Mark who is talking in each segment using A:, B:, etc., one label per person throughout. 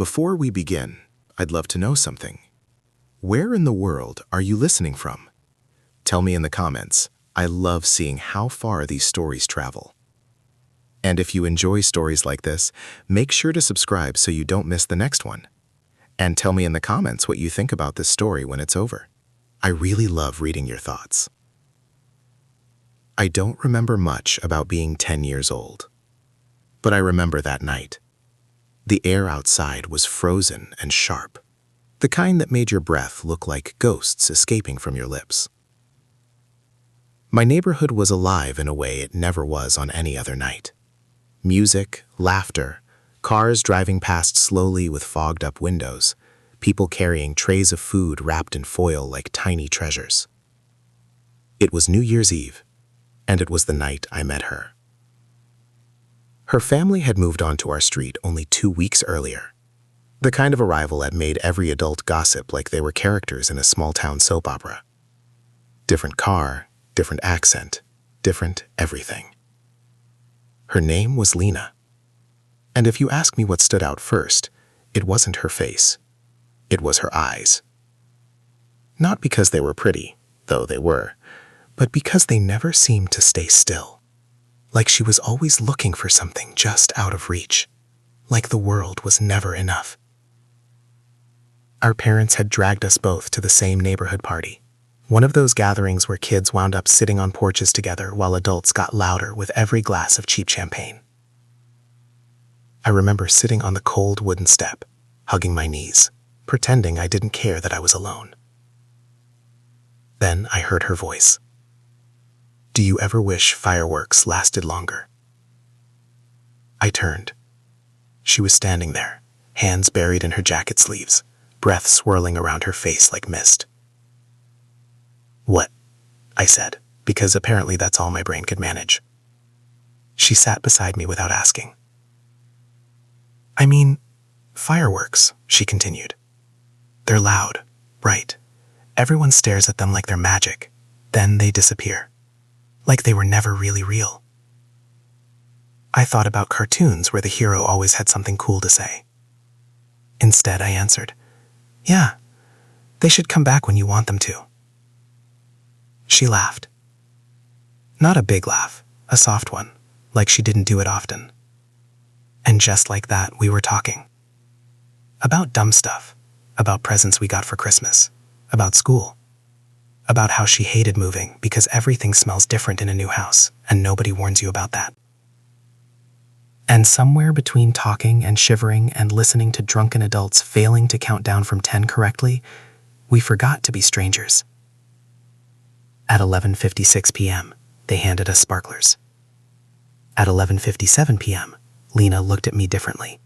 A: Before we begin, I'd love to know something. Where in the world are you listening from? Tell me in the comments. I love seeing how far these stories travel. And if you enjoy stories like this, make sure to subscribe so you don't miss the next one. And tell me in the comments what you think about this story when it's over. I really love reading your thoughts. I don't remember much about being 10 years old, but I remember that night. The air outside was frozen and sharp, the kind that made your breath look like ghosts escaping from your lips. My neighborhood was alive in a way it never was on any other night. Music, laughter, cars driving past slowly with fogged-up windows, people carrying trays of food wrapped in foil like tiny treasures. It was New Year's Eve, and it was the night I met her. Her family had moved onto our street only 2 weeks earlier, the kind of arrival that made every adult gossip like they were characters in a small-town soap opera. Different car, different accent, different everything. Her name was Lena. And if you ask me what stood out first, it wasn't her face. It was her eyes. Not because they were pretty, though they were, but because they never seemed to stay still. Like she was always looking for something just out of reach. Like the world was never enough. Our parents had dragged us both to the same neighborhood party. One of those gatherings where kids wound up sitting on porches together while adults got louder with every glass of cheap champagne. I remember sitting on the cold wooden step, hugging my knees, pretending I didn't care that I was alone. Then I heard her voice. "Do you ever wish fireworks lasted longer?" I turned. She was standing there, hands buried in her jacket sleeves, breath swirling around her face like mist. "What?" I said, because apparently that's all my brain could manage. She sat beside me without asking. "I mean, fireworks," she continued. "They're loud, bright. Everyone stares at them like they're magic. Then they disappear. Like they were never really real." I thought about cartoons where the hero always had something cool to say. Instead, I answered, "Yeah, they should come back when you want them to." She laughed. Not a big laugh, a soft one, like she didn't do it often. And just like that, we were talking. About dumb stuff, about presents we got for Christmas, about school, about how she hated moving because everything smells different in a new house, and nobody warns you about that. And somewhere between talking and shivering and listening to drunken adults failing to count down from 10 correctly, we forgot to be strangers. At 11:56 p.m., they handed us sparklers. At 11:57 p.m., Lena looked at me differently.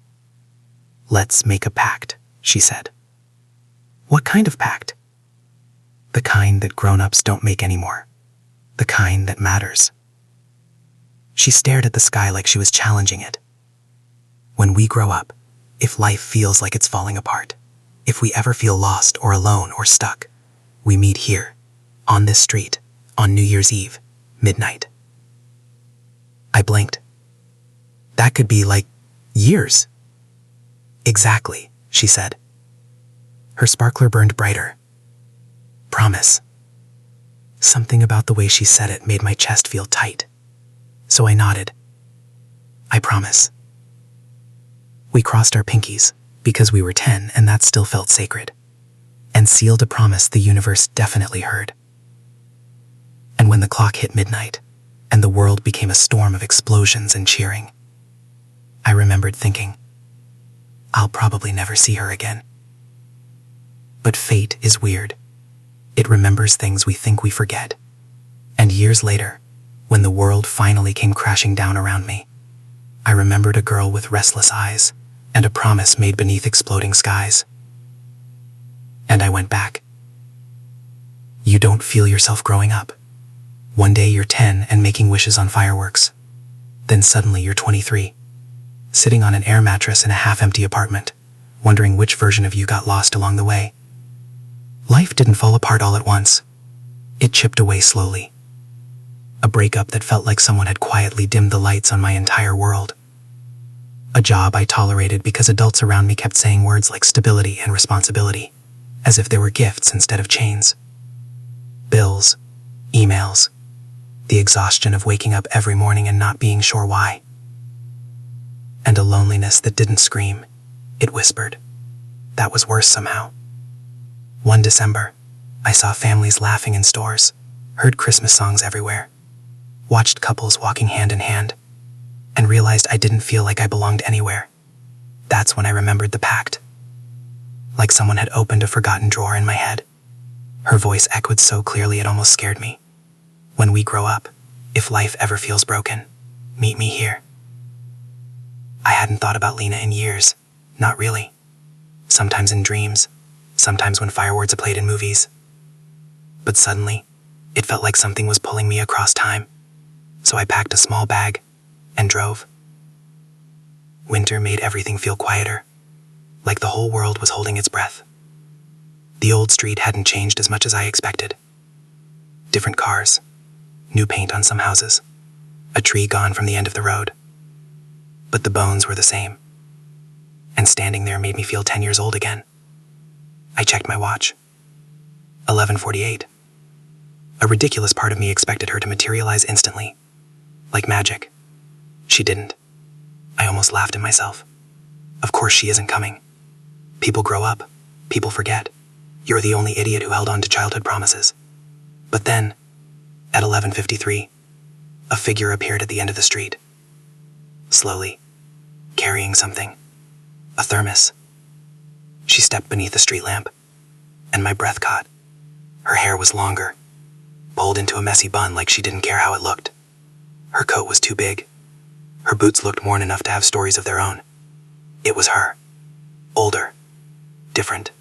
A: "Let's make a pact," she said. "What kind of pact?" "The kind that grown-ups don't make anymore. The kind that matters." She stared at the sky like she was challenging it. "When we grow up, if life feels like it's falling apart, if we ever feel lost or alone or stuck, we meet here, on this street, on New Year's Eve, midnight." I blinked. "That could be like years." "Exactly," she said. Her sparkler burned brighter. "Promise." Something about the way she said it made my chest feel tight. So I nodded. "I promise." We crossed our pinkies, because we were 10 and that still felt sacred, and sealed a promise the universe definitely heard. And when the clock hit midnight, and the world became a storm of explosions and cheering, I remembered thinking, I'll probably never see her again. But fate is weird. It remembers things we think we forget. And years later, when the world finally came crashing down around me, I remembered a girl with restless eyes and a promise made beneath exploding skies. And I went back. You don't feel yourself growing up. One day you're 10 and making wishes on fireworks. Then suddenly you're 23, sitting on an air mattress in a half-empty apartment, wondering which version of you got lost along the way. Life didn't fall apart all at once. It chipped away slowly. A breakup that felt like someone had quietly dimmed the lights on my entire world.
B: A job I tolerated because adults around me kept saying words like stability and responsibility, as if they were gifts instead of chains. Bills, emails, the exhaustion of waking up every morning and not being sure why. And a loneliness that didn't scream, it whispered. That was worse somehow. One December, I saw families laughing in stores, heard Christmas songs everywhere, watched couples walking hand in hand, and realized I didn't feel like I belonged anywhere. That's when I remembered the pact. Like someone had opened a forgotten drawer in my head. Her voice echoed so clearly it almost scared me. When we grow up, if life ever feels broken, meet me here. I hadn't thought about Lena in years. Not really. Sometimes in dreams, sometimes when fireworks are played in movies. But suddenly, it felt like something was pulling me across time. So I packed a small bag and drove. Winter made everything feel quieter, like the whole world was holding its breath. The old street hadn't changed as much as I expected. Different cars, new paint on some houses, a tree gone from the end of the road. But the bones were the same. And standing there made me feel 10 years old again. I checked my watch. 11:48. A ridiculous part of me expected her to materialize instantly, like magic. She didn't. I almost laughed at myself. Of course she isn't coming. People grow up. People forget. You're the only idiot who held on to childhood promises. But then, at 11:53, a figure appeared at the end of the street. Slowly, carrying something. A thermos. She stepped beneath the street lamp, and my breath caught. Her hair was longer, pulled into a messy bun like she didn't care how it looked. Her coat was too big. Her boots looked worn enough to have stories of their own. It was her. Older. Different.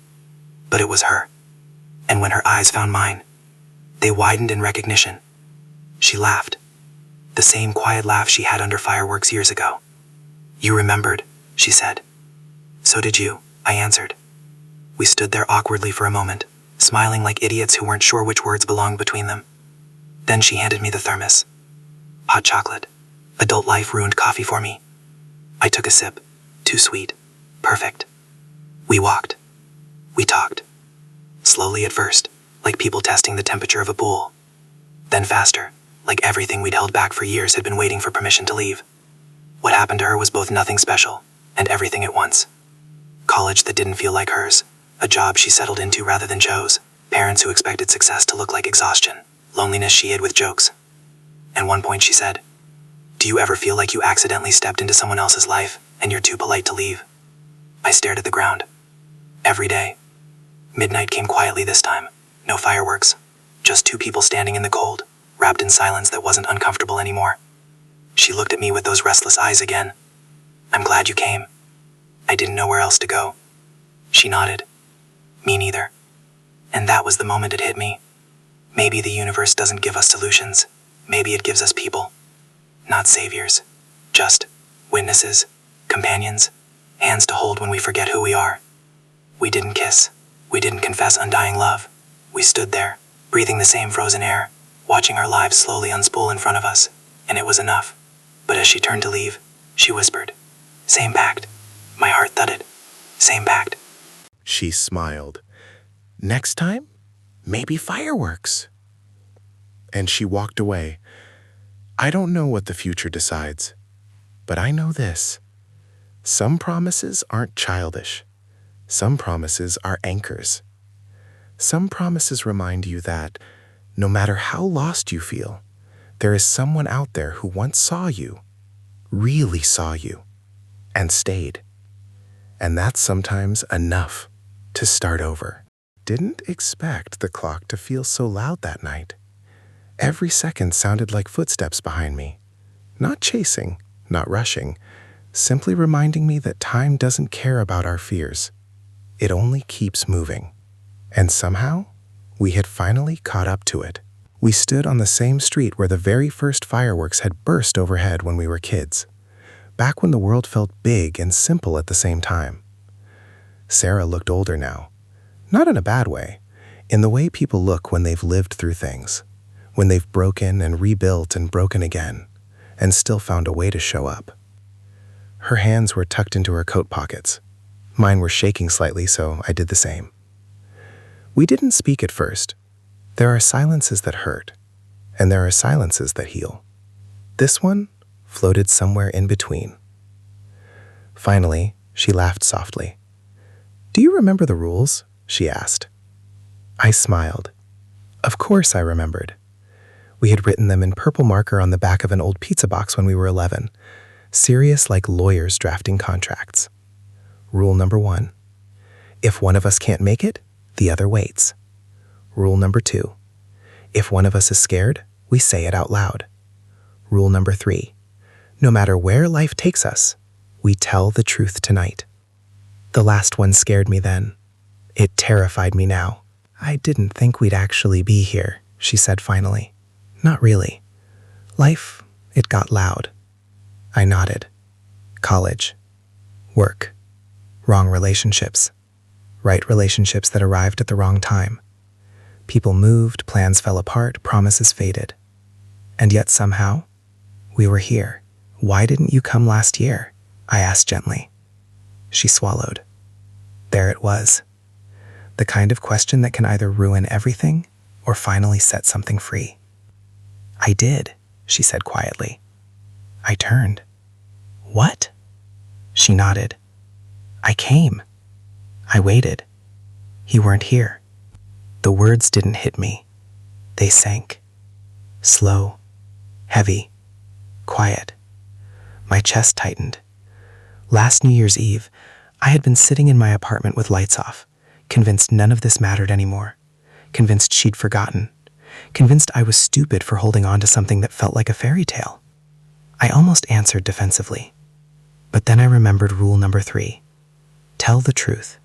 B: But it was her. And when her eyes found mine, they widened in recognition. She laughed. The same quiet laugh she had under fireworks years ago. You remembered, she said. So did you, I answered. We stood there awkwardly for a moment, smiling like idiots who weren't sure which words belonged between them. Then she handed me the thermos. Hot chocolate. Adult life ruined coffee for me. I took a sip. Too sweet. Perfect. We walked. We talked. Slowly at first, like people testing the temperature of a pool. Then faster, like everything we'd held back for years had been waiting for permission to leave. What happened to her was both nothing special and everything at once. College that didn't feel like hers, a job she settled into rather than chose, parents who expected success to look like exhaustion, loneliness she hid with jokes. At one point she said, "Do you ever feel like you accidentally stepped into someone else's life and you're too polite to leave?" I stared at the ground. Every day. Midnight came quietly this time. No fireworks. Just two people standing in the cold, wrapped in silence that wasn't uncomfortable anymore. She looked at me with those restless eyes again. "I'm glad you came. I didn't know where else to go." She nodded. Me neither. And that was the moment it hit me. Maybe the universe doesn't give us solutions. Maybe it gives us people. Not saviors. Just witnesses, companions, hands to hold when we forget who we are. We didn't kiss. We didn't confess undying love. We stood there, breathing the same frozen air, watching our lives slowly unspool in front of us, and it was enough. But as she turned to leave, she whispered, "Same pact." My heart thudded. Same pact.
A: She smiled. "Next time, maybe fireworks." And she walked away. I don't know what the future decides, but I know this. Some promises aren't childish. Some promises are anchors. Some promises remind you that, no matter how lost you feel, there is someone out there who once saw you, really saw you, and stayed. And that's sometimes enough to start over. Didn't expect the clock to feel so loud that night. Every second sounded like footsteps behind me. Not chasing, not rushing, simply reminding me that time doesn't care about our fears. It only keeps moving. And somehow, we had finally caught up to it. We stood on the same street where the very first fireworks had burst overhead when we were kids, back when the world felt big and simple at the same time. Sarah looked older now. Not in a bad way, in the way people look when they've lived through things, when they've broken and rebuilt and broken again, and still found a way to show up. Her hands were tucked into her coat pockets. Mine were shaking slightly, so I did the same. We didn't speak at first. There are silences that hurt, and there are silences that heal. This one floated somewhere in between. Finally, she laughed softly. "Do you remember the rules?" she asked. I smiled. Of course I remembered. We had written them in purple marker on the back of an old pizza box when we were 11, serious like lawyers drafting contracts. Rule number 1. If one of us can't make it, the other waits. Rule number 2. If one of us is scared, we say it out loud. Rule number 3. No matter where life takes us, we tell the truth tonight. The last one scared me then. It terrified me now. "I didn't think we'd actually be here," she said finally. "Not really. Life, it got loud." I nodded. College. Work. Wrong relationships. Right relationships that arrived at the wrong time. People moved, plans fell apart, promises faded. And yet somehow, we were here. "Why didn't you come last year?" I asked gently. She swallowed. There it was. The kind of question that can either ruin everything or finally set something free. "I did," she said quietly. I turned. "What?" She nodded. "I came. I waited. You weren't here." The words didn't hit me. They sank. Slow, heavy, quiet. My chest tightened. Last New Year's Eve, I had been sitting in my apartment with lights off, convinced none of this mattered anymore, convinced she'd forgotten, convinced I was stupid for holding on to something that felt like a fairy tale. I almost answered defensively. But then I remembered rule number 3. Tell the truth.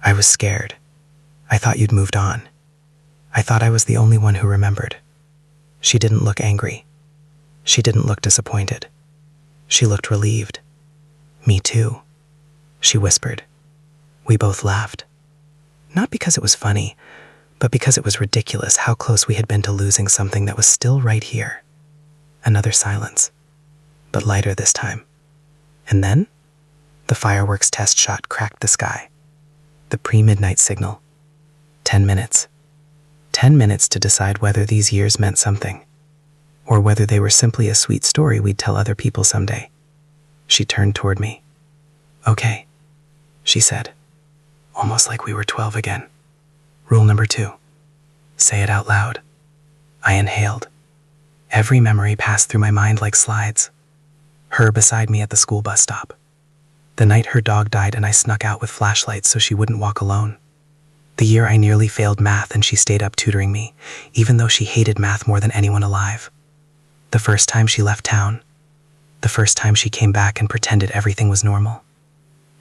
A: I was scared. I thought you'd moved on. I thought I was the only one who remembered. She didn't look angry. She didn't look disappointed. She looked relieved. "Me too," she whispered. We both laughed. Not because it was funny, but because it was ridiculous how close we had been to losing something that was still right here. Another silence, but lighter this time. And then, the fireworks test shot cracked the sky. The pre-midnight signal. 10 minutes. 10 minutes to decide whether these years meant something, or whether they were simply a sweet story we'd tell other people someday. She turned toward me. "Okay," she said, almost like we were 12 again. Rule number 2. Say it out loud. I inhaled. Every memory passed through my mind like slides. Her beside me at the school bus stop. The night her dog died and I snuck out with flashlights so she wouldn't walk alone. The year I nearly failed math and she stayed up tutoring me, even though she hated math more than anyone alive. The first time she left town. The first time she came back and pretended everything was normal.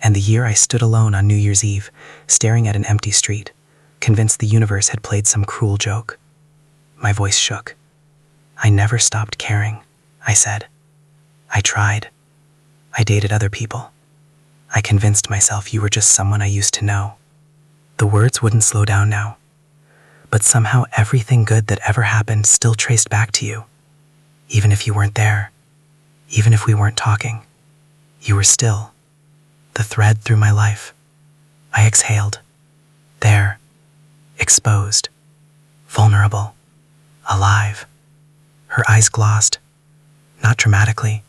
A: And the year I stood alone on New Year's Eve, staring at an empty street, convinced the universe had played some cruel joke. My voice shook. "I never stopped caring," I said. "I tried. I dated other people. I convinced myself you were just someone I used to know." The words wouldn't slow down now. But somehow everything good that ever happened still traced back to you. Even if you weren't there, even if we weren't talking, you were still the thread through my life. I exhaled. There, exposed, vulnerable, alive. Her eyes glossed, not dramatically,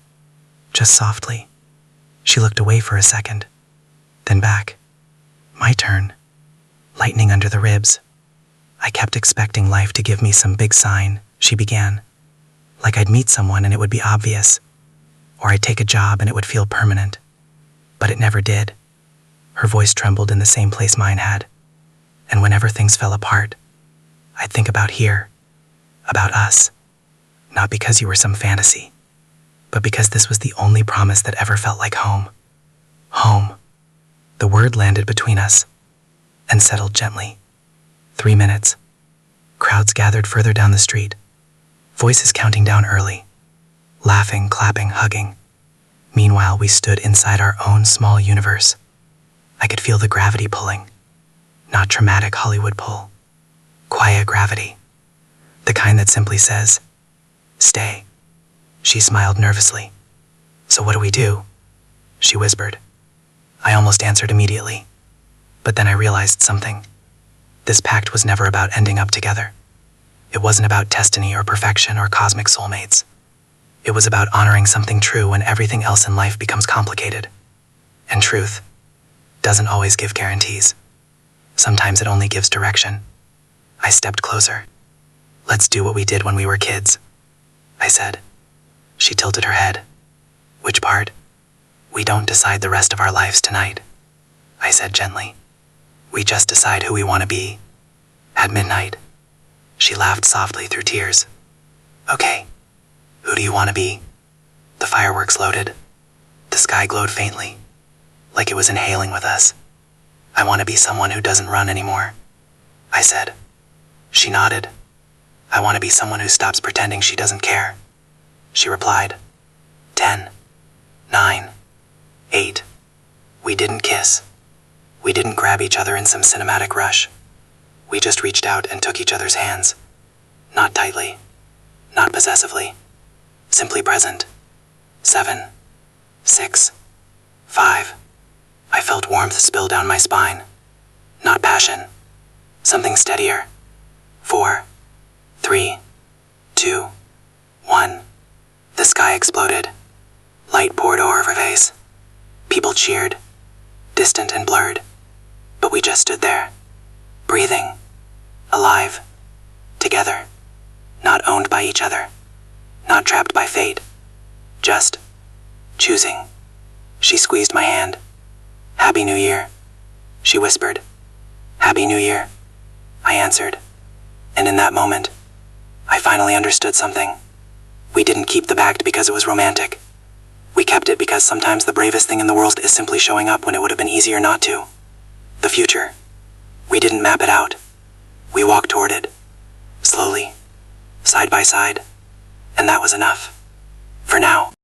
A: just softly. She looked away for a second, then back. My turn. Lightning under the ribs. I kept expecting life to give me some big sign, she began. Like I'd meet someone and it would be obvious, or I'd take a job and it would feel permanent. But it never did. Her voice trembled in the same place mine had. And whenever things fell apart, I'd think about here, about us. Not because you were some fantasy, but because this was the only promise that ever felt like home. Home. The word landed between us and settled gently. 3 minutes. Crowds gathered further down the street. Voices counting down early. Laughing, clapping, hugging. Meanwhile, we stood inside our own small universe. I could feel the gravity pulling. Not dramatic Hollywood pull. Quiet gravity. The kind that simply says, "Stay." She smiled nervously. "So what do we do?"
B: she whispered. I almost answered immediately. But then I realized something. This pact was never about ending up together. It wasn't about destiny or perfection or cosmic soulmates. It was about honoring something true when everything else in life becomes complicated. And truth doesn't always give guarantees. Sometimes it only gives direction. I stepped closer. Let's do what we did when we were kids, I said. She tilted her head. Which part? We don't decide the rest of our lives tonight, I said gently. We just decide who we want to be. At midnight. She laughed softly through tears. Okay. Who do you want to be? The fireworks loaded. The sky glowed faintly, like it was inhaling with us. I want to be someone who doesn't run anymore, I said. She nodded. I want to be someone who stops pretending she doesn't care. She replied. 10, 9, 8. We didn't kiss. We didn't grab each other in some cinematic rush. We just reached out and took each other's hands. Not tightly. Not possessively. Simply present. 7, 6, 5. I felt warmth spill down my spine. Not passion. Something steadier. 4, 3, 2, 1. The sky exploded. Light poured over our face. People cheered, distant and blurred. But we just stood there, breathing, alive, together, not owned by each other, not trapped by fate, just choosing. She squeezed my hand. Happy New Year, she whispered. Happy New Year, I answered. And in that moment, I finally understood something. We didn't keep the pact because it was romantic. We kept it because sometimes the bravest thing in the world is simply showing up when it would have been easier not to. The future. We didn't map it out. We walked toward it. Slowly. Side by side. And that was enough. For now.